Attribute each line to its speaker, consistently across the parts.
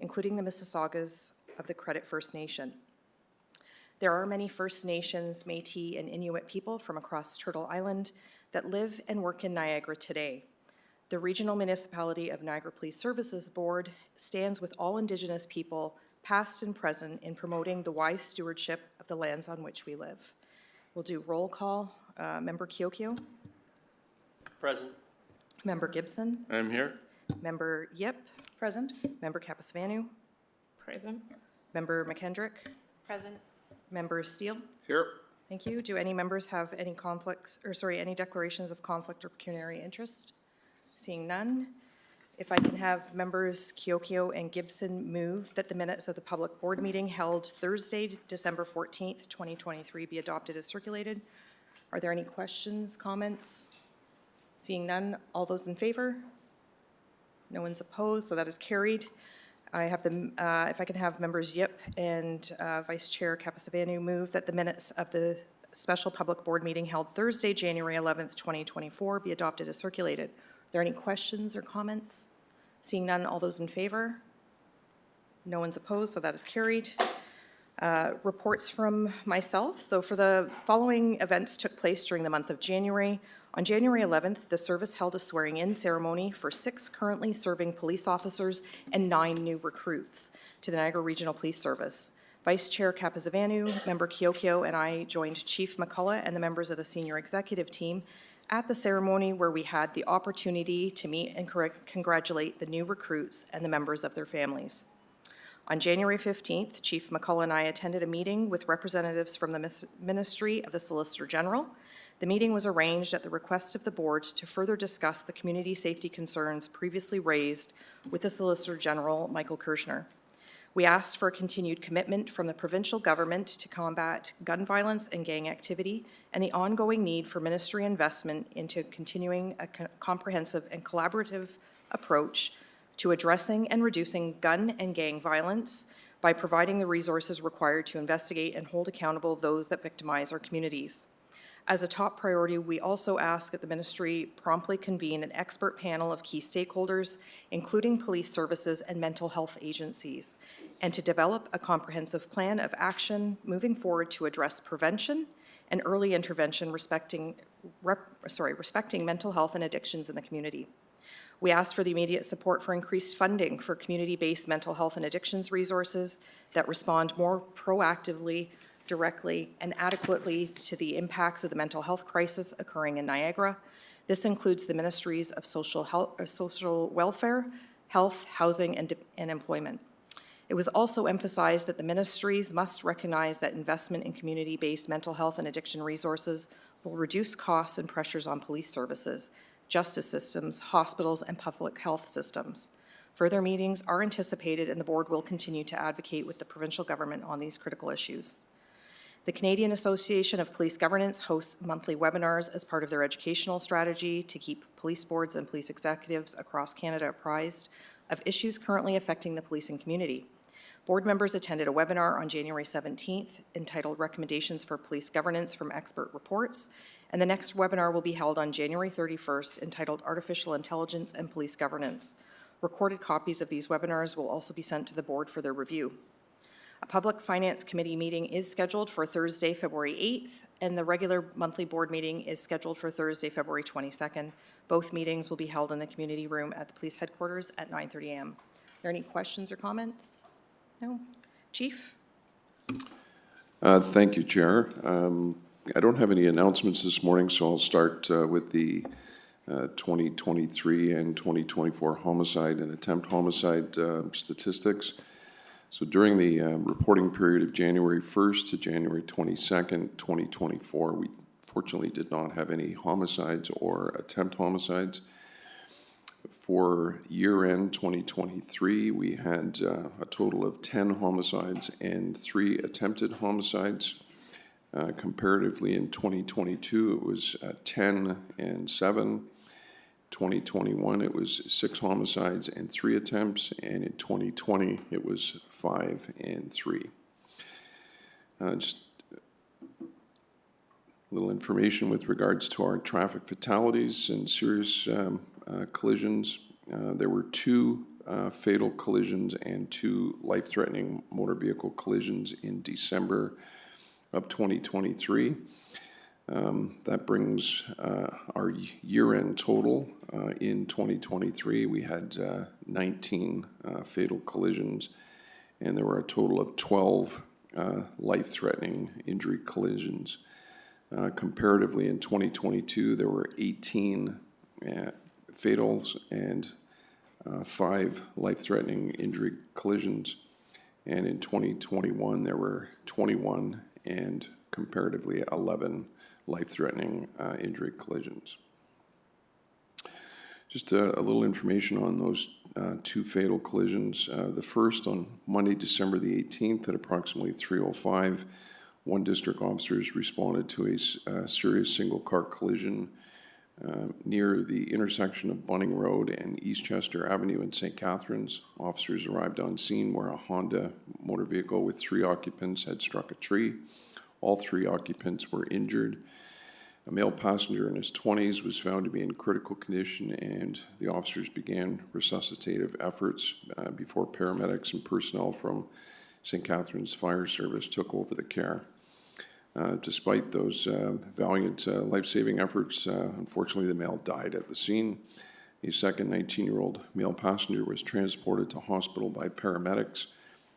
Speaker 1: including the Mississaugas of the Credit First Nation. There are many First Nations, Métis, and Inuit people from across Turtle Island that live and work in Niagara today. The Regional Municipality of Niagara Police Services Board stands with all Indigenous people, past and present, in promoting the wise stewardship of the lands on which we live. We'll do roll call. Member Kiokio.
Speaker 2: Present.
Speaker 1: Member Gibson.
Speaker 2: I'm here.
Speaker 1: Member Yip. Present. Member Kapasvanu.
Speaker 3: Present.
Speaker 1: Member McKendrick.
Speaker 3: Present.
Speaker 1: Member Steele.
Speaker 2: Here.
Speaker 1: Thank you. Do any members have any conflicts, or sorry, any declarations of conflict or pecuniary interest? Seeing none. If I can have members Kiokio and Gibson move that the minutes of the public board meeting held Thursday, December 14th, 2023 be adopted as circulated. Are there any questions, comments? Seeing none, all those in favor? No one's opposed, so that is carried. I have the, if I can have members Yip and Vice Chair Kapasavanu move that the minutes of the special public board meeting held Thursday, January 11th, 2024 be adopted as circulated. Are there any questions or comments? Seeing none, all those in favor? No one's opposed, so that is carried. Reports from myself. So for the following events took place during the month of January. On January 11th, the service held a swearing-in ceremony for 6 currently serving police officers and 9 new recruits to the Niagara Regional Police Service. Vice Chair Kapasavanu, Member Kiokio, and I joined Chief McCullough and the members of the senior executive team at the ceremony, where we had the opportunity to meet and congratulate the new recruits and the members of their families. On January 15th, Chief McCullough and I attended a meeting with representatives from the Ministry of the Solicitor General. The meeting was arranged at the request of the board to further discuss the community safety concerns previously raised with the Solicitor General, Michael Kirshner. We asked for a continued commitment from the provincial government to combat gun violence and gang activity, and the ongoing need for ministry investment into continuing a comprehensive and collaborative approach to addressing and reducing gun and gang violence by providing the resources required to investigate and hold accountable those that victimize our communities. As a top priority, we also ask that the ministry promptly convene an expert panel of key stakeholders, including police services and mental health agencies, and to develop a comprehensive plan of action moving forward to address prevention and early intervention respecting mental health and addictions in the community. We ask for the immediate support for increased funding for community-based mental health and addictions resources that respond more proactively, directly, and adequately to the impacts of the mental health crisis occurring in Niagara. This includes the Ministries of Social Welfare, Health, Housing, and Employment. It was also emphasized that the ministries must recognize that investment in community-based mental health and addiction resources will reduce costs and pressures on police services, justice systems, hospitals, and public health systems. Further meetings are anticipated, and the board will continue to advocate with the provincial government on these critical issues. The Canadian Association of Police Governance hosts monthly webinars as part of their educational strategy to keep police boards and police executives across Canada apprised of issues currently affecting the policing community. Board members attended a webinar on January 17th entitled Recommendations for Police Governance from Expert Reports, and the next webinar will be held on January 31st entitled Artificial Intelligence and Police Governance. Recorded copies of these webinars will also be sent to the board for their review. A Public Finance Committee meeting is scheduled for Thursday, February 8th, and the regular monthly board meeting is scheduled for Thursday, February 22nd. Both meetings will be held in the community room at the police headquarters at 9:30 a.m. Are there any questions or comments? No? Chief?
Speaker 4: Thank you, Chair. I don't have any announcements this morning, so I'll start with the 2023 and 2024 homicide and attempt homicide statistics. So during the reporting period of January 1st to January 22nd, 2024, we fortunately did not have any homicides or attempt homicides. For year-end 2023, we had a total of 10 homicides and 3 attempted homicides. Comparatively, in 2022, it was 10 and 7. 2021, it was 6 homicides and 3 attempts, and in 2020, it was 5 and 3. Just a little information with regards to our traffic fatalities and serious collisions. There were 2 fatal collisions and 2 life-threatening motor vehicle collisions in December of 2023. That brings our year-end total. In 2023, we had 19 fatal collisions, and there were a total of 12 life-threatening injury collisions. Comparatively, in 2022, there were 18 fatals and 5 life-threatening injury collisions. And in 2021, there were 21 and comparatively 11 life-threatening injury collisions. Just a little information on those 2 fatal collisions. The first on Monday, December the 18th at approximately 3:05, 1 district officers responded to a serious single-car collision near the intersection of Bunning Road and Eastchester Avenue in St. Catharines. Officers arrived on scene where a Honda motor vehicle with 3 occupants had struck a tree. All 3 occupants were injured. A male passenger in his 20s was found to be in critical condition, and the officers began resuscitative efforts before paramedics and personnel from St. Catharines Fire Service took over the care. Despite those valiant life-saving efforts, unfortunately the male died at the scene. A second 19-year-old male passenger was transported to hospital by paramedics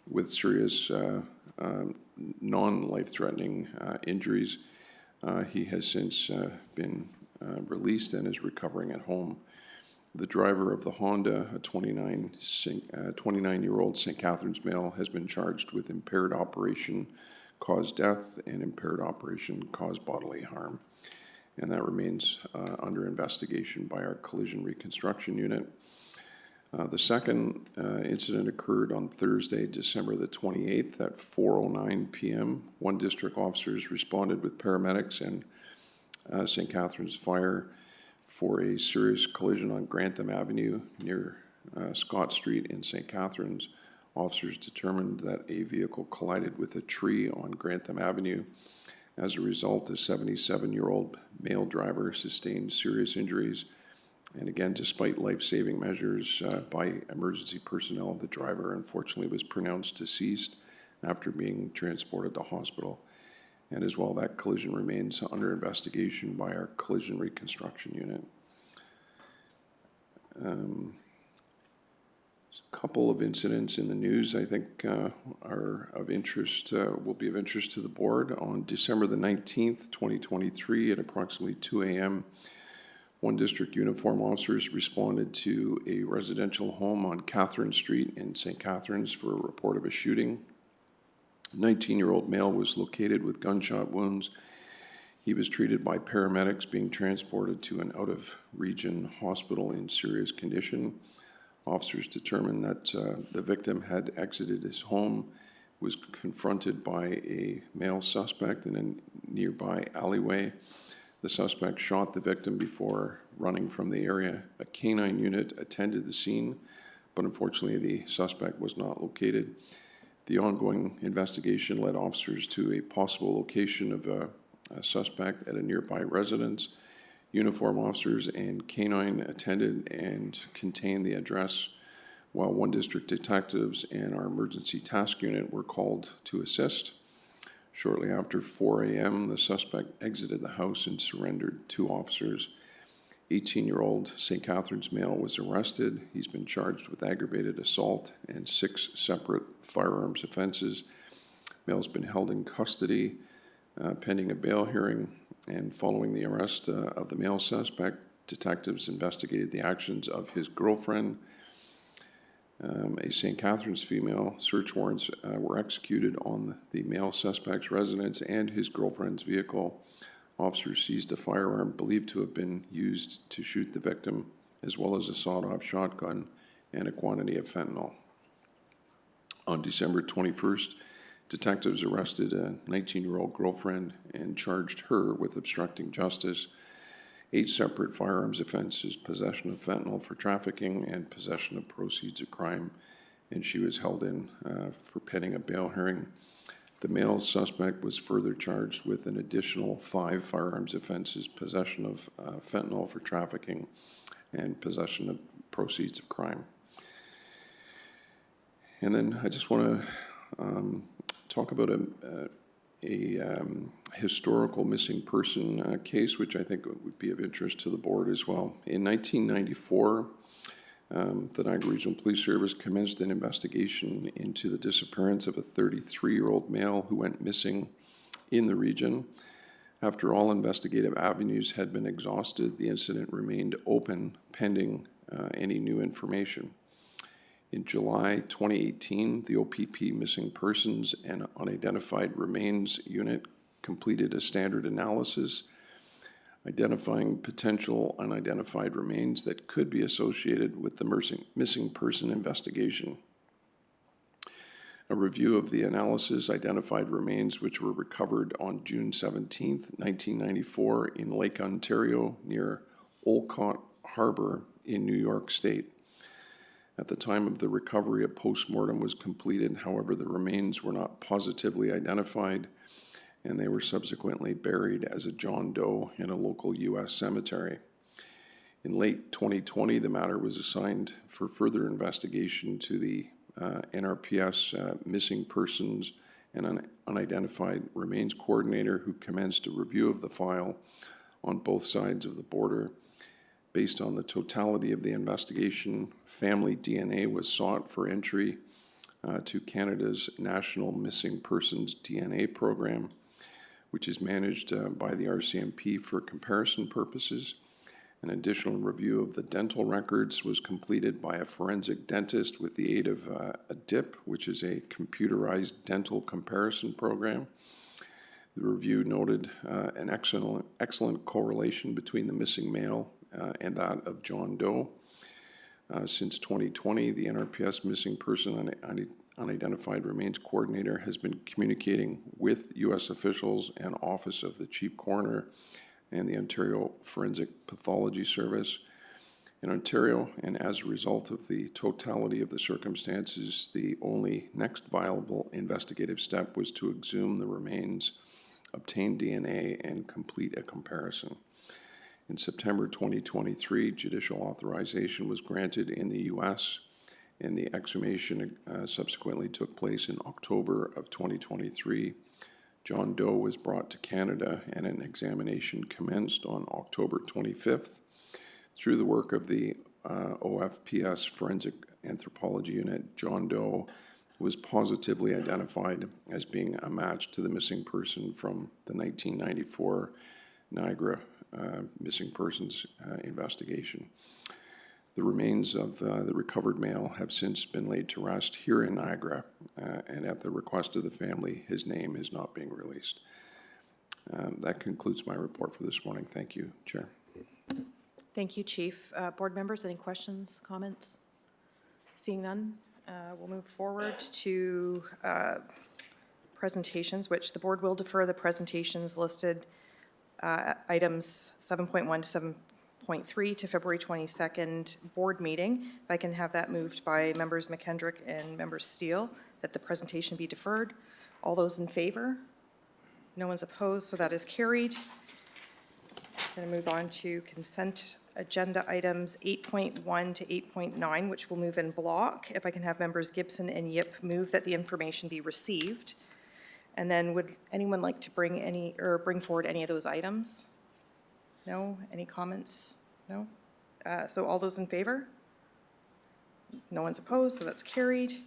Speaker 4: with serious non-life-threatening injuries. He has since been released and is recovering at home. The driver of the Honda, a 29-year-old St. Catharines male, has been charged with impaired operation caused death and impaired operation caused bodily harm. And that remains under investigation by our collision reconstruction unit. The second incident occurred on Thursday, December the 28th at 4:09 p.m. 1 district officers responded with paramedics and St. Catharines Fire for a serious collision on Grantham Avenue near Scott Street in St. Catharines. Officers determined that a vehicle collided with a tree on Grantham Avenue. As a result, a 77-year-old male driver sustained serious injuries. And again, despite life-saving measures by emergency personnel, the driver unfortunately was pronounced deceased after being transported to hospital. And as well, that collision remains under investigation by our collision reconstruction unit. A couple of incidents in the news I think are of interest, will be of interest to the board. On December the 19th, 2023 at approximately 2 a.m., 1 district uniform officers responded to a residential home on Catherine Street in St. Catharines for a report of a shooting. A 19-year-old male was located with gunshot wounds. He was treated by paramedics, being transported to an out-of-region hospital in serious condition. Officers determined that the victim had exited his home, was confronted by a male suspect in a nearby alleyway. The suspect shot the victim before running from the area. A canine unit attended the scene, but unfortunately the suspect was not located. The ongoing investigation led officers to a possible location of a suspect at a nearby residence. Uniform officers and canine attended and contained the address, while 1 district detectives and our emergency task unit were called to assist. Shortly after 4 a.m., the suspect exited the house and surrendered 2 officers. 18-year-old St. Catharines male was arrested. He's been charged with aggravated assault and 6 separate firearms offenses. Male's been held in custody pending a bail hearing. And following the arrest of the male suspect, detectives investigated the actions of his girlfriend. A St. Catharines female. Search warrants were executed on the male suspect's residence and his girlfriend's vehicle. Officers seized a firearm believed to have been used to shoot the victim, as well as a sawed-off shotgun and a quantity of fentanyl. On December 21st, detectives arrested a 19-year-old girlfriend and charged her with obstructing justice. 8 separate firearms offenses, possession of fentanyl for trafficking and possession of proceeds of crime, and she was held in for pending a bail hearing. The male suspect was further charged with an additional 5 firearms offenses, possession of fentanyl for trafficking and possession of proceeds of crime. And then I just want to talk about a historical missing person case, which I think would be of interest to the board as well. In 1994, the Niagara Regional Police Service commenced an investigation into the disappearance of a 33-year-old male who went missing in the region. After all investigative avenues had been exhausted, the incident remained open pending any new information. In July 2018, the OPP Missing Persons and Unidentified Remains Unit completed a standard analysis identifying potential unidentified remains that could be associated with the missing person investigation. A review of the analysis identified remains which were recovered on June 17, 1994 in Lake Ontario near Olcott Harbor in New York State. At the time of the recovery, a postmortem was completed. However, the remains were not positively identified, and they were subsequently buried as a John Doe in a local U.S. cemetery. In late 2020, the matter was assigned for further investigation to the NRPS Missing Persons and Unidentified Remains Coordinator, who commenced a review of the file on both sides of the border. Based on the totality of the investigation, family DNA was sought for entry to Canada's National Missing Persons DNA Program, which is managed by the RCMP for comparison purposes. An additional review of the dental records was completed by a forensic dentist with the aid of a DIP, which is a computerized dental comparison program. The review noted an excellent correlation between the missing male and that of John Doe. Since 2020, the NRPS Missing Person Unidentified Remains Coordinator has been communicating with U.S. officials and Office of the Chief Coroner and the Ontario Forensic Pathology Service in Ontario, and as a result of the totality of the circumstances, the only next viable investigative step was to exhume the remains, obtain DNA, and complete a comparison. In September 2023, judicial authorization was granted in the U.S., and the exhumation subsequently took place in October of 2023. John Doe was brought to Canada, and an examination commenced on October 25th. Through the work of the OFPS Forensic Anthropology Unit, John Doe was positively identified as being a match to the missing person from the 1994 Niagara Missing Persons investigation. The remains of the recovered male have since been laid to rest here in Niagara, and at the request of the family, his name is not being released. That concludes my report for this morning. Thank you, Chair.
Speaker 1: Thank you, Chief. Board members, any questions, comments? Seeing none, we'll move forward to presentations, which the board will defer the presentations listed items 7.1 to 7.3 to February 22nd board meeting. If I can have that moved by members McKendrick and members Steele, that the presentation be deferred. All those in favor? No one's opposed, so that is carried. I'm going to move on to consent agenda items 8.1 to 8.9, which will move in block. If I can have members Gibson and Yip move that the information be received. And then would anyone like to bring forward any of those items? No? Any comments? No? So all those in favor? No one's opposed, so that's carried.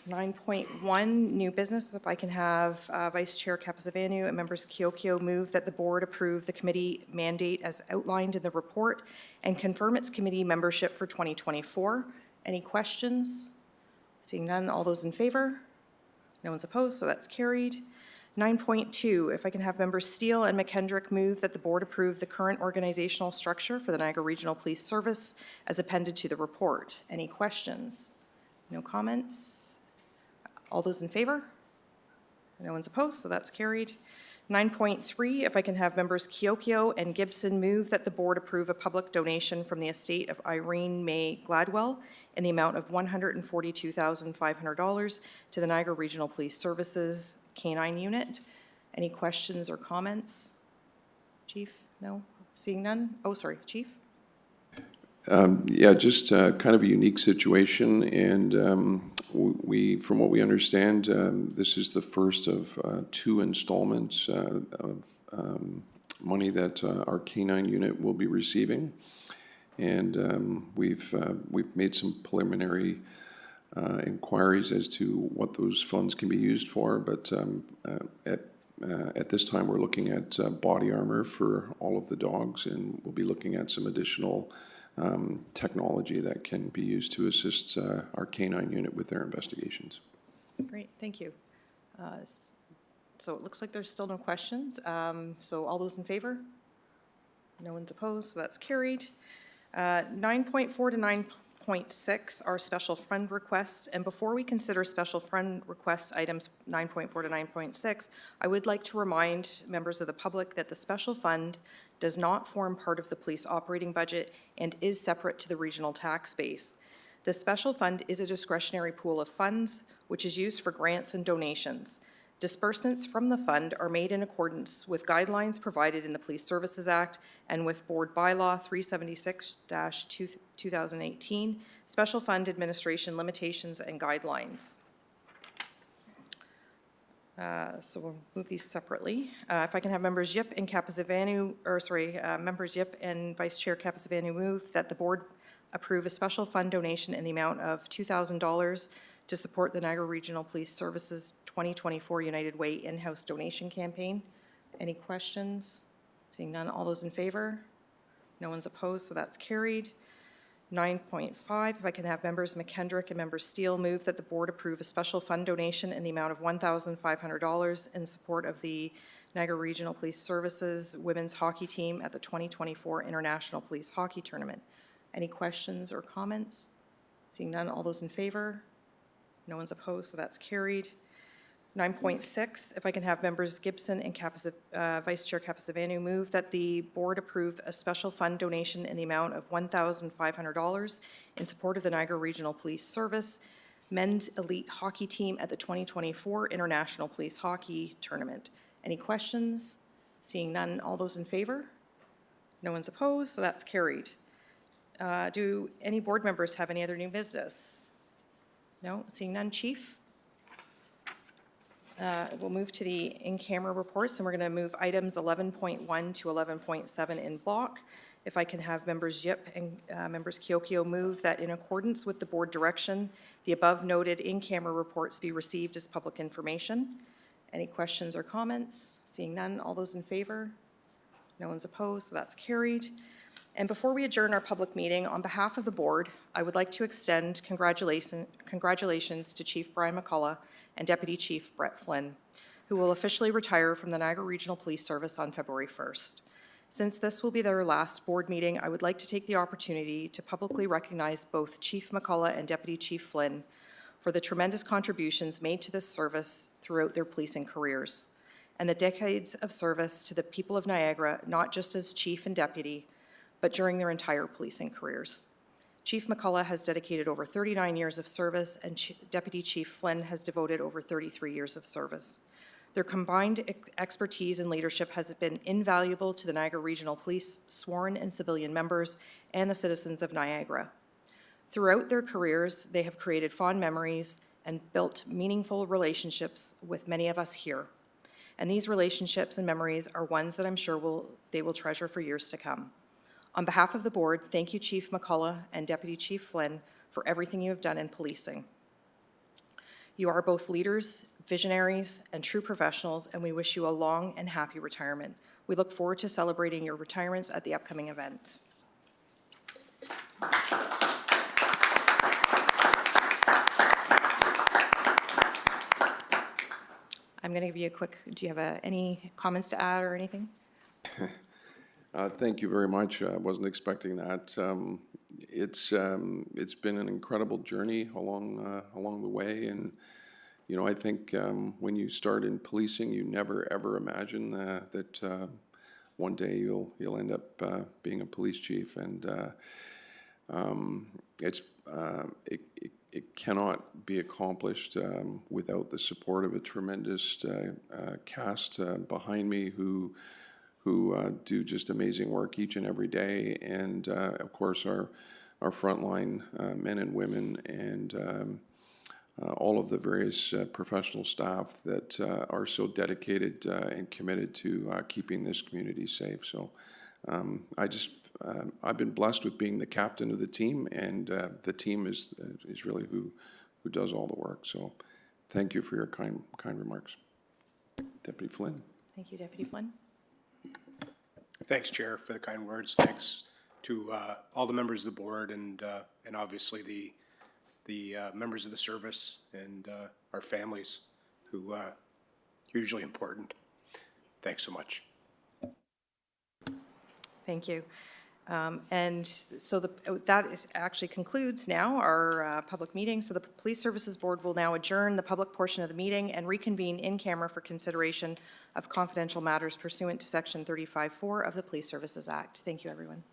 Speaker 1: 9.1, new business. If I can have Vice Chair Capizavanu and members Kiokio move that the board approve the committee mandate as outlined in the report and confirm its committee membership for 2024. Any questions? Seeing none, all those in favor? No one's opposed, so that's carried. 9.2, if I can have members Steele and McKendrick move that the board approve the current organizational structure for the Niagara Regional Police Service as appended to the report. Any questions? No comments? All those in favor? No one's opposed, so that's carried. 9.3, if I can have members Kiokio and Gibson move that the board approve a public donation from the estate of Irene May Gladwell in the amount of $142,500 to the Niagara Regional Police Services K-9 Unit. Any questions or comments? Chief? No? Seeing none? Oh, sorry, Chief?
Speaker 4: Yeah, just kind of a unique situation, and from what we understand, this is the first of 2 installments of money that our K-9 unit will be receiving. And we've made some preliminary inquiries as to what those funds can be used for, but at this time, we're looking at body armor for all of the dogs, and we'll be looking at some additional technology that can be used to assist our K-9 unit with their investigations.
Speaker 1: Great, thank you. So it looks like there's still no questions. So all those in favor? No one's opposed, so that's carried. 9.4 to 9.6 are special fund requests, and before we consider special fund request items 9.4 to 9.6, I would like to remind members of the public that the special fund does not form part of the police operating budget and is separate to the regional tax base. The special fund is a discretionary pool of funds which is used for grants and donations. Disbursements from the fund are made in accordance with guidelines provided in the Police Services Act and with Board Bylaw 376-2018, Special Fund Administration Limitations and Guidelines. So we'll move these separately. If I can have members Yip and Capizavanu, members Yip and Vice Chair Capizavanu move that the board approve a special fund donation in the amount of $2,000 to support the Niagara Regional Police Services 2024 United Way in-house donation campaign. Any questions? Seeing none, all those in favor? No one's opposed, so that's carried. 9.5, if I can have members McKendrick and members Steele move that the board approve a special fund donation in the amount of $1,500 in support of the Niagara Regional Police Services women's hockey team at the 2024 International Police Hockey Tournament. Any questions or comments? Seeing none, all those in favor? No one's opposed, so that's carried. 9.6, if I can have members Gibson and Vice Chair Capizavanu move that the board approve a special fund donation in the amount of $1,500 in support of the Niagara Regional Police Service men's elite hockey team at the 2024 International Police Hockey Tournament. Any questions? Seeing none, all those in favor? No one's opposed, so that's carried. Do any board members have any other new business? No? Seeing none, Chief? We'll move to the in-camera reports, and we're going to move items 11.1 to 11.7 in block. If I can have members Yip and members Kiokio move that in accordance with the board direction, the above noted in-camera reports be received as public information. Any questions or comments? Seeing none, all those in favor? No one's opposed, so that's carried. And before we adjourn our public meeting, on behalf of the board, I would like to extend congratulations to Chief Brian McCullough and Deputy Chief Brett Flynn, who will officially retire from the Niagara Regional Police Service on February 1st. Since this will be their last board meeting, I would like to take the opportunity to publicly recognize both Chief McCullough and Deputy Chief Flynn for the tremendous contributions made to this service throughout their policing careers, and the decades of service to the people of Niagara, not just as chief and deputy, but during their entire policing careers. Chief McCullough has dedicated over 39 years of service, and Deputy Chief Flynn has devoted over 33 years of service. Their combined expertise and leadership has been invaluable to the Niagara Regional Police, sworn and civilian members, and the citizens of Niagara. Throughout their careers, they have created fond memories and built meaningful relationships with many of us here. And these relationships and memories are ones that I'm sure they will treasure for years to come. On behalf of the board, thank you, Chief McCullough and Deputy Chief Flynn, for everything you have done in policing. You are both leaders, visionaries, and true professionals, and we wish you a long and happy retirement. We look forward to celebrating your retirements at the upcoming events. I'm going to give you a quick, do you have any comments to add or anything?
Speaker 4: Thank you very much. I wasn't expecting that. It's been an incredible journey along the way, and you know, I think when you start in policing, you never ever imagine that one day you'll end up being a police chief, and it cannot be accomplished without the support of a tremendous cast behind me who do just amazing work each and every day. And of course, our our frontline men and women and all of the various professional staff that are so dedicated and committed to keeping this community safe. So I've been blessed with being the captain of the team, and the team is really who does all the work. So thank you for your kind remarks. Deputy Flynn.
Speaker 1: Thank you, Deputy Flynn.
Speaker 5: Thanks, Chair, for the kind words. Thanks to all the members of the board and obviously the members of the service and our families who are hugely important. Thanks so much.
Speaker 1: Thank you. And so that actually concludes now our public meeting. So the Police Services Board will now adjourn the public portion of the meeting and reconvene in camera for consideration of confidential matters pursuant to Section 35(4) of the Police Services Act. Thank you, everyone.